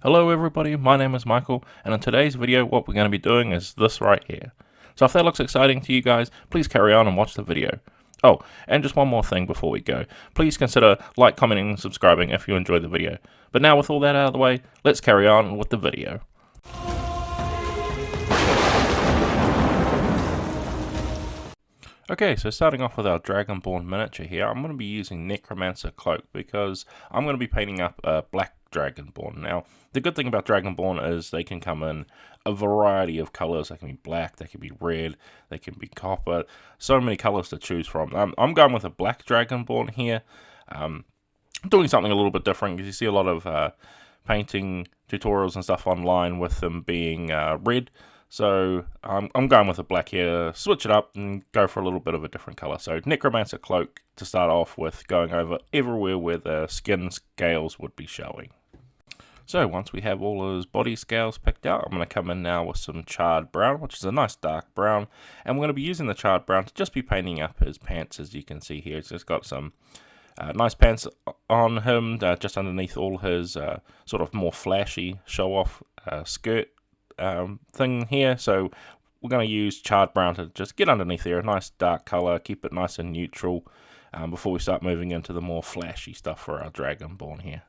Hello everybody, my name is Michael, and in today's video what we're going to be doing is this right here. So if that looks exciting to you guys, please carry on and watch the video. Oh, and just one more thing before we go. Please consider like, commenting, and subscribing if you enjoyed the video. But now with all that out of the way, let's carry on with the video. Okay, so starting off with our Dragonborn miniature here, I'm going to be using Necromancer Cloak because I'm going to be painting up a black Dragonborn. Now, the good thing about Dragonborn is they can come in a variety of colours. They can be black, they can be red, they can be copper, so many colours to choose from. I'm going with a black Dragonborn here, doing something a little bit different because you see a lot of painting tutorials and stuff online with them being red. So I'm going with a black here, switch it up and go for a little bit of a different colour. So Necromancer Cloak to start off with, going over everywhere where the skin scales would be showing. So once we have all his body scales picked out, I'm going to come in now with some charred brown, which is a nice dark brown. And we're going to be using the charred brown to just be painting up his pants, as you can see here. He's just got some nice pants on him, just underneath all his sort of more flashy show-off skirt thing here. So we're going to use charred brown to just get underneath there, a nice dark color, keep it nice and neutral before we start moving into the more flashy stuff for our Dragonborn here.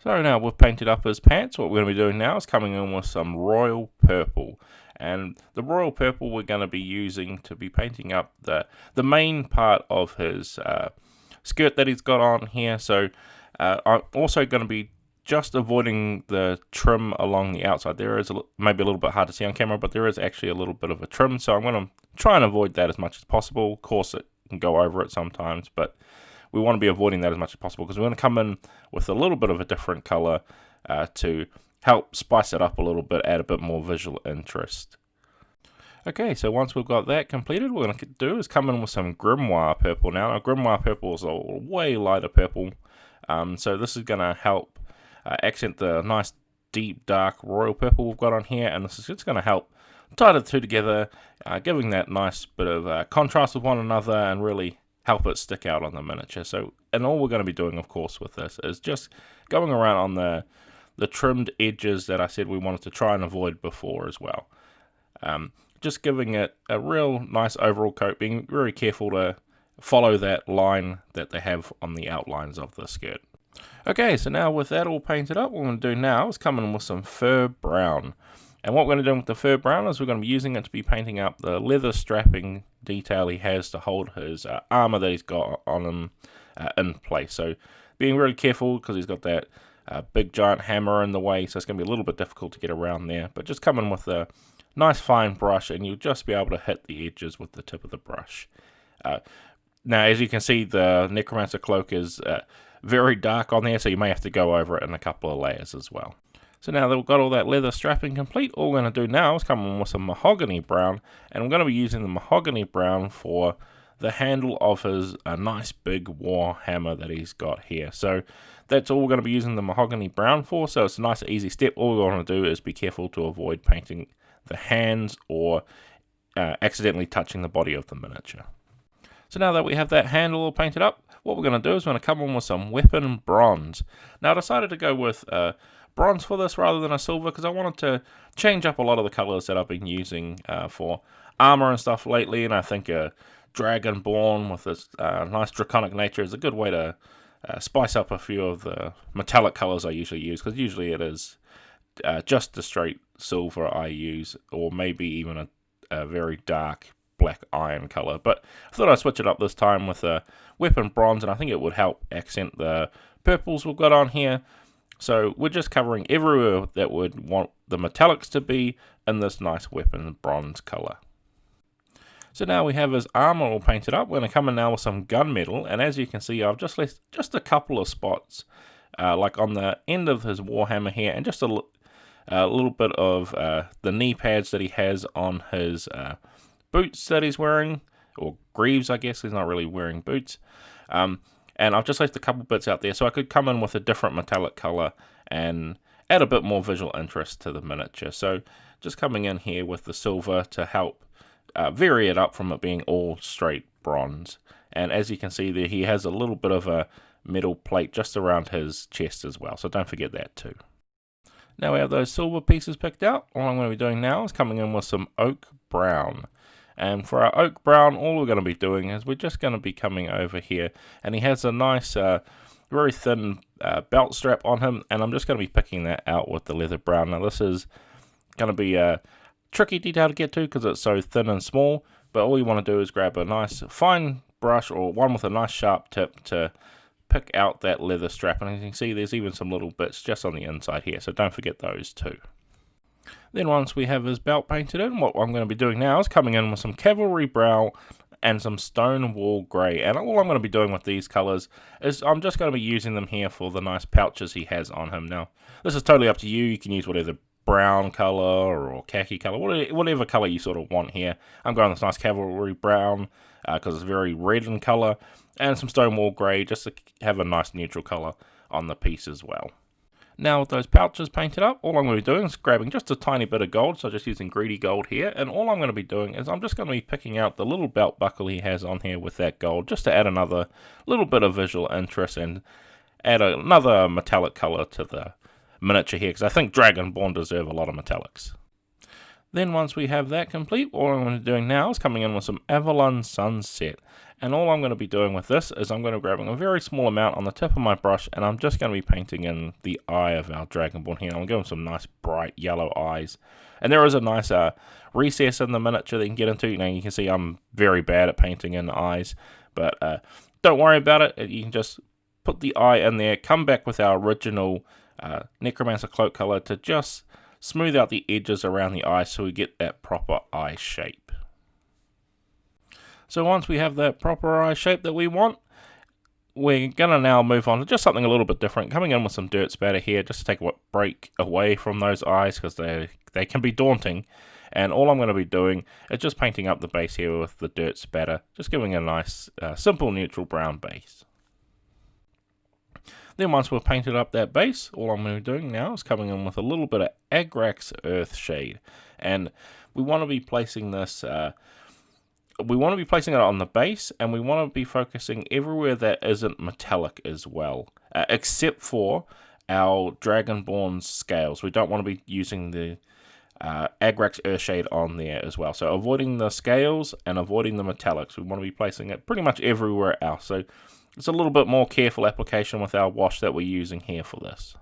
So now we've painted up his pants. What we're going to be doing now is coming in with some royal purple, and the royal purple we're going to be using to be painting up the main part of his skirt that he's got on here. So I'm also going to be just avoiding the trim along the outside. There is maybe a little bit hard to see on camera, but there is actually a little bit of a trim, so I'm going to try and avoid that as much as possible. Of course, it can go over it sometimes, but we want to be avoiding that as much as possible because we're going to come in with a little bit of a different color to help spice it up a little bit, add a bit more visual interest. Okay, so once we've got that completed, what we're going to do is come in with some grimoire purple now. Now, grimoire purple is a way lighter purple, so this is going to help accent the nice deep dark royal purple we've got on here, and this is just going to help tie the two together, giving that nice bit of contrast with one another and really help it stick out on the miniature. So, and all we're going to be doing, of course, with this is just going around on the trimmed edges that I said we wanted to try and avoid before as well. Just giving it a real nice overall coat, being very careful to follow that line that they have on the outlines of the skirt. Okay, so now with that all painted up, what we're going to do now is come in with some fur brown. And what we're going to do with the fur brown is we're going to be using it to be painting up the leather strapping detail he has to hold his armor that he's got on him in place. So being really careful because he's got that big giant hammer in the way, so it's going to be a little bit difficult to get around there. But just come in with a nice fine brush and you'll just be able to hit the edges with the tip of the brush. Now, as you can see, the Necromancer Cloak is very dark on there, so you may have to go over it in a couple of layers as well. So now that we've got all that leather strapping complete, all we're going to do now is come in with some mahogany brown, and we're going to be using the mahogany brown for the handle of his nice big war hammer that he's got here. So that's all we're going to be using the mahogany brown for, so it's a nice easy step. All we want to do is be careful to avoid painting the hands or accidentally touching the body of the miniature. So now that we have that handle all painted up, what we're going to do is we're going to come in with some weapon bronze. Now I decided to go with bronze for this rather than a silver because I wanted to change up a lot of the colours that I've been using for armour and stuff lately, and I think a Dragonborn with this nice draconic nature is a good way to spice up a few of the metallic colours I usually use, because usually it is just the straight silver I use, or maybe even a very dark black iron color. But I thought I'd switch it up this time with a weapon bronze, and I think it would help accent the purples we've got on here. So we're just covering everywhere that would want the metallics to be in this nice weapon bronze color. So now we have his armor all painted up. We're going to come in now with some gunmetal, and as you can see, I've just left just a couple of spots like on the end of his warhammer here, and just a little bit of the knee pads that he has on his boots that he's wearing, or greaves, I guess. He's not really wearing boots. And I've just left a couple bits out there, so I could come in with a different metallic color and add a bit more visual interest to the miniature. So just coming in here with the silver to help vary it up from it being all straight bronze. And as you can see there, he has a little bit of a metal plate just around his chest as well, so don't forget that too. Now we have those silver pieces picked out. All I'm going to be doing now is coming in with some oak brown. And for our oak brown, all we're going to be doing is we're just going to be coming over here. And he has a nice, very thin belt strap on him. And I'm just going to be picking that out with the leather brown. Now this is going to be a tricky detail to get to because it's so thin and small. But all you want to do is grab a nice fine brush or one with a nice sharp tip to pick out that leather strap. And as you can see, there's even some little bits just on the inside here. So don't forget those too. Then once we have his belt painted in, what I'm going to be doing now is coming in with some cavalry brown and some stonewall grey. And all I'm going to be doing with these colours is I'm just going to be using them here for the nice pouches he has on him. Now, this is totally up to you. You can use whatever brown colour or khaki colour, whatever colour you sort of want here. I'm going this nice cavalry brown because it's very red in colour, and some stonewall grey just to have a nice neutral colour on the piece as well. Now with those pouches painted up, all I'm going to be doing is grabbing just a tiny bit of gold, so just using greedy gold here, and all I'm going to be doing is I'm just going to be picking out the little belt buckle he has on here with that gold, just to add another little bit of visual interest and add another metallic colour to the miniature here, because I think Dragonborn deserve a lot of metallics. Then once we have that complete, all I'm going to be doing now is coming in with some Averland Sunset. And all I'm going to be doing with this is I'm going to be grabbing a very small amount on the tip of my brush, and I'm just going to be painting in the eye of our Dragonborn here. I'm going to give him some nice bright yellow eyes. And there is a nice recess in the miniature that you can get into. Now you can see I'm very bad at painting in the eyes, but don't worry about it. You can just put the eye in there, come back with our original necromancer cloak color to just smooth out the edges around the eye so we get that proper eye shape. So once we have that proper eye shape that we want, we're going to now move on to just something a little bit different. Coming in with some dirt spatter here just to take a break away from those eyes because they can be daunting. And all I'm going to be doing is just painting up the base here with the dirt spatter, just giving a nice simple neutral brown base. Then once we've painted up that base, all I'm going to be doing now is coming in with a little bit of agrax earthshade. And we want to be placing this, we want to be placing it on the base, and we want to be focusing everywhere that isn't metallic as well, except for our Dragonborn's scales. We don't want to be using the agrax earthshade on there as well. So avoiding the scales and avoiding the metallics. We want to be placing it pretty much everywhere else. So it's a little bit more careful application with our wash that we're using here for this.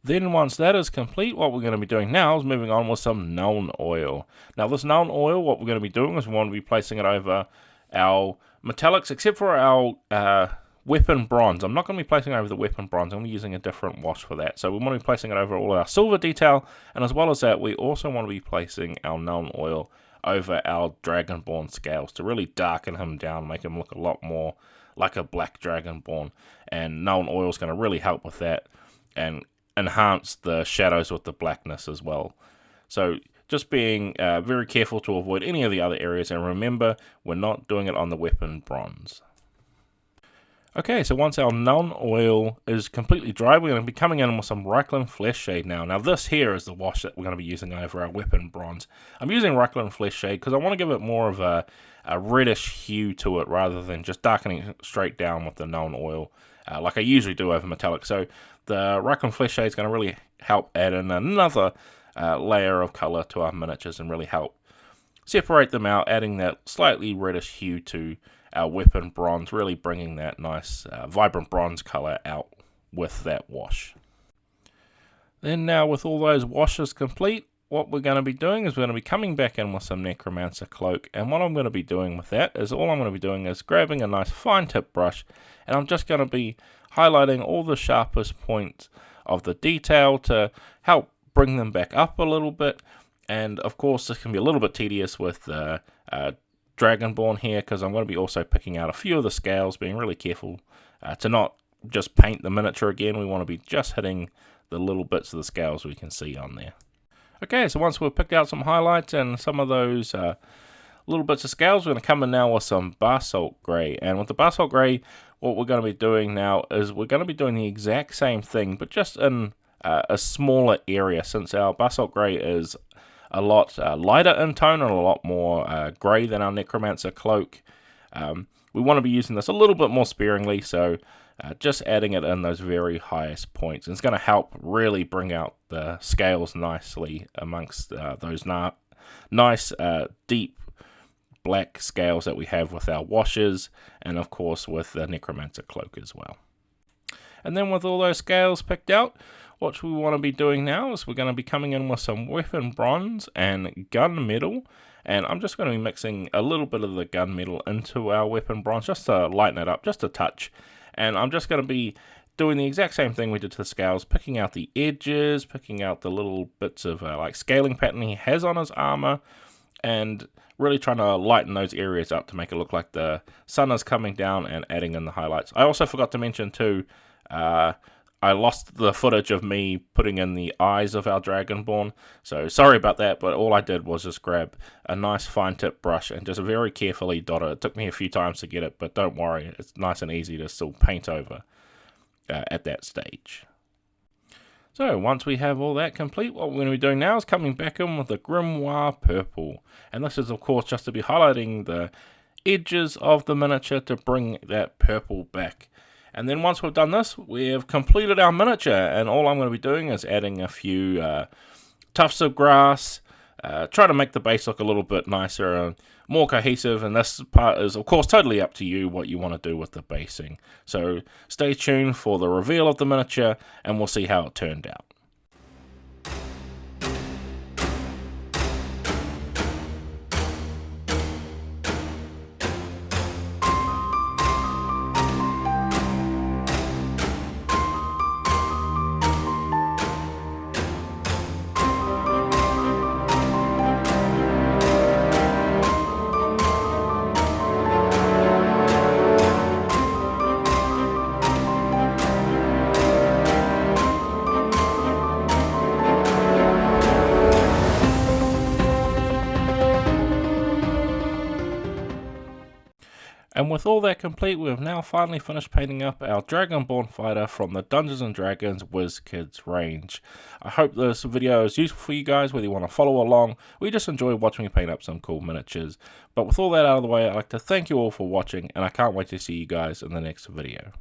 Then once that is complete, what we're going to be doing now is moving on with some nuln oil. Now this nuln oil, what we're going to be doing is we want to be placing it over our metallics, except for our weapon bronze. I'm not going to be placing it over the weapon bronze. I'm using a different wash for that. So we want to be placing it over all our silver detail, and as well as that, we also want to be placing our nuln oil over our Dragonborn scales to really darken him down, make him look a lot more like a black Dragonborn. And nuln oil is going to really help with that and enhance the shadows with the blackness as well. So just being very careful to avoid any of the other areas, and remember, we're not doing it on the weapon bronze. Okay, so once our nuln oil is completely dry, we're going to be coming in with some Reikland Flesh Shade now. Now this here is the wash that we're going to be using over our weapon bronze. I'm using Reikland Flesh Shade because I want to give it more of a reddish hue to it rather than just darkening it straight down with the nuln oil like I usually do over metallic. So the Reikland Flesh Shade is going to really help add in another layer of colour to our miniatures and really help separate them out, adding that slightly reddish hue to our weapon bronze, really bringing that nice vibrant bronze colour out with that wash. Then now with all those washes complete, what we're going to be doing is we're going to be coming back in with some necromancer cloak, and what I'm going to be doing with that is all I'm going to be doing is grabbing a nice fine tip brush, and I'm just going to be highlighting all the sharpest points of the detail to help bring them back up a little bit. And of course this can be a little bit tedious with Dragonborn here, because I'm going to be also picking out a few of the scales, being really careful to not just paint the miniature again. We want to be just hitting the little bits of the scales we can see on there. Okay, so once we've picked out some highlights and some of those little bits of scales, we're going to come in now with some basalt grey. And with the basalt grey, what we're going to be doing now is we're going to be doing the exact same thing, but just in a smaller area, since our basalt grey is a lot lighter in tone and a lot more grey than our necromancer cloak. We want to be using this a little bit more sparingly, so just adding it in those very highest points. And it's going to help really bring out the scales nicely amongst those nice deep black scales that we have with our washes, and of course with the necromancer cloak as well. And then with all those scales picked out, what we want to be doing now is we're going to be coming in with some weapon bronze and gun metal, and I'm just going to be mixing a little bit of the gun metal into our weapon bronze just to lighten it up just a touch. And I'm just going to be doing the exact same thing we did to the scales, picking out the edges, picking out the little bits of like scaling pattern he has on his armor, and really trying to lighten those areas up to make it look like the sun is coming down and adding in the highlights. I also forgot to mention too, I lost the footage of me putting in the eyes of our Dragonborn, so sorry about that, but all I did was just grab a nice fine tip brush and just very carefully dot it. It took me a few times to get it, but don't worry, it's nice and easy to still paint over at that stage. So once we have all that complete, what we're going to be doing now is coming back in with the grimoire purple, and this is of course just to be highlighting the edges of the miniature to bring that purple back. And then once we've done this, we've completed our miniature, and all I'm going to be doing is adding a few tufts of grass, try to make the base look a little bit nicer and more cohesive, and this part is of course totally up to you what you want to do with the basing. So stay tuned for the reveal of the miniature and we'll see how it turned out. And with all that complete, we have now finally finished painting up our Dragonborn fighter from the Dungeons & Dragons Wizkids range. I hope this video is useful for you guys, whether you want to follow along or you just enjoy watching me paint up some cool miniatures. But with all that out of the way, I'd like to thank you all for watching, and I can't wait to see you guys in the next video.